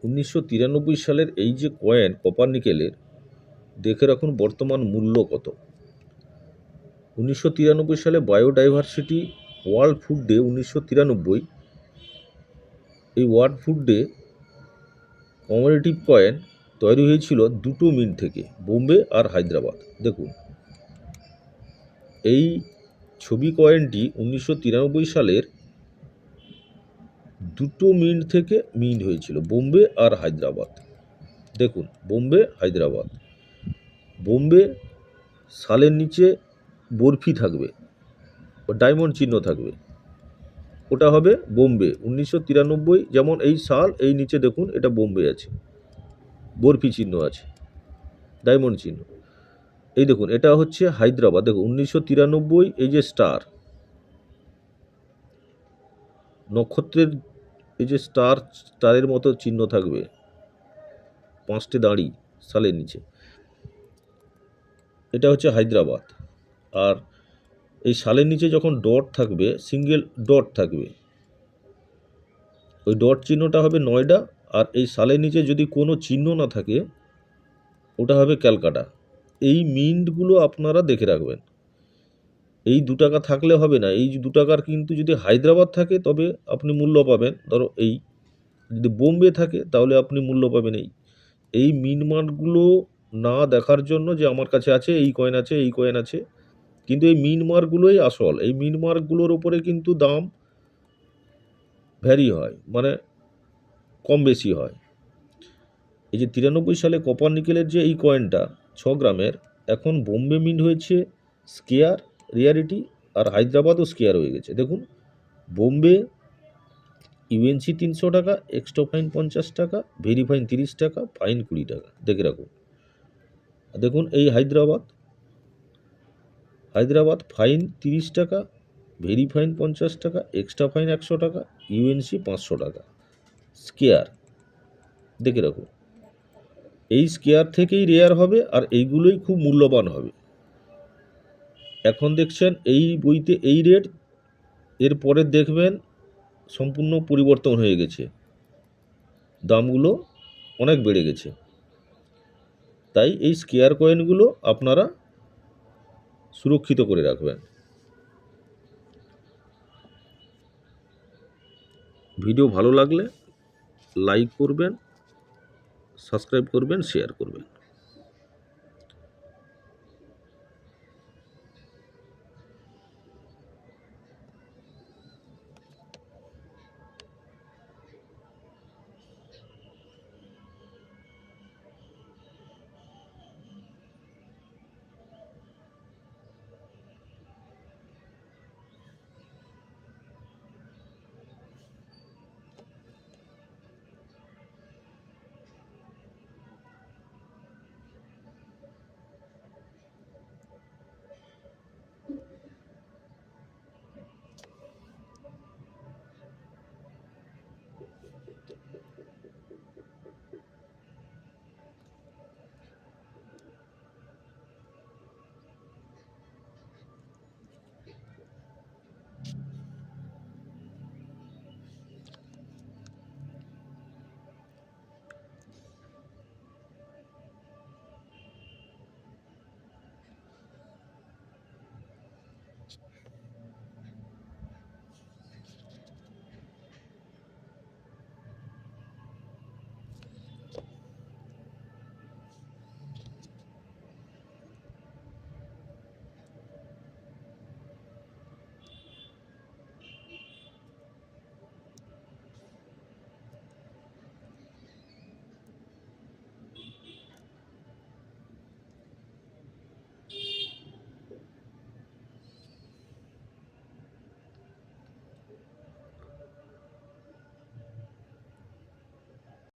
1993 সালের এই যে কয়েন কপার নিকেলের, দেখে রাখুন বর্তমান মূল্য কত। 1993 সালে বায়োডাইভার্সিটি ওয়ার্ল্ড ফুড ডে 1993, এই world food day commemorative coin তৈরি হয়েছিল দুটো মিন্ট থেকে, বোম্বে আর হায়দ্রাবাদ। দেখুন এই ছবি কয়েনটি 1993 সালের দুটো মিন্ট থেকে মিন্ট হয়েছিল, বোম্বে আর হায়দ্রাবাদ। দেখুন বোম্বে হায়দ্রাবাদ। বোম্বে সালের নিচে বরফি থাকবে, ডায়মন্ড চিহ্ন থাকবে, ওটা হবে বোম্বে 1993। যেমন এই সাল, এই নিচে দেখুন এটা বোম্বে আছে, বরফি চিহ্ন আছে, ডায়মন্ড চিহ্ন। এই দেখুন এটা হচ্ছে হায়দ্রাবাদ। দেখুন 1993, এই যে নক্ষত্রের এই যে স্টারের মতো চিহ্ন থাকবে, 5টে দাঁড়ি সালের নিচে, এটা হচ্ছে হায়দ্রাবাদ। আর এই সালের নিচে যখন ডট থাকবে, সিঙ্গেল ডট থাকবে, ওই ডট চিহ্নটা হবে নয়ডা। আর এই সালের নিচে যদি কোনো চিহ্ন না থাকে, ওটা হবে ক্যালকাটা। এই মিন্টগুলো আপনারা দেখে রাখবেন। এই 2 টাকা থাকলে হবে না, এই 2 টাকার কিন্তু যদি হায়দ্রাবাদ থাকে তবে আপনি মূল্য পাবেন। ধরো এই যদি বোম্বে থাকে তাহলে আপনি মূল্য পাবেন এই মিন্ট মার্কগুলো না দেখার জন্য, যে আমার কাছে আছে এই কয়েন আছে, এই কয়েন আছে, কিন্তু এই মিন্ট মার্কগুলোই আসল। এই মিন্ট মার্কগুলোর ওপরে কিন্তু দাম ভ্যারি হয়, মানে কম বেশি হয়। এই যে 93 সালে কপার নিকেলের যে এই কয়েনটা 6 গ্রামের, এখন বোম্বে মিন্ট হয়েছে স্কেয়ার রিয়ারিটি, আর হায়দ্রাবাদও স্কেয়ার হয়ে গেছে। দেখুন বোম্বে ইউএনসি 300 টাকা, এক্সট্রা ফাইন 50 টাকা, ভেরি ফাইন 30 টাকা, ফাইন 20 টাকা। দেখে রাখুন। দেখুন এই হায়দ্রাবাদ ফাইন 30 টাকা, ভেরি ফাইন 50 টাকা, এক্সট্রা ফাইন 100 টাকা, ইউএনসি 500 টাকা, স্কেয়ার। দেখে রাখুন এই স্কেয়ার থেকেই রেয়ার হবে, আর এইগুলোই খুব মূল্যবান হবে। এখন দেখছেন এই বইতে এই রেট, এরপরে দেখবেন সম্পূর্ণ পরিবর্তন হয়ে গেছে, দামগুলো অনেক বেড়ে গেছে। তাই এই স্কেয়ার কয়েনগুলো আপনারা সুরক্ষিত করে রাখবেন। ভিডিও ভালো লাগলে লাইক করবেন, সাবস্ক্রাইব করবেন, শেয়ার করবেন।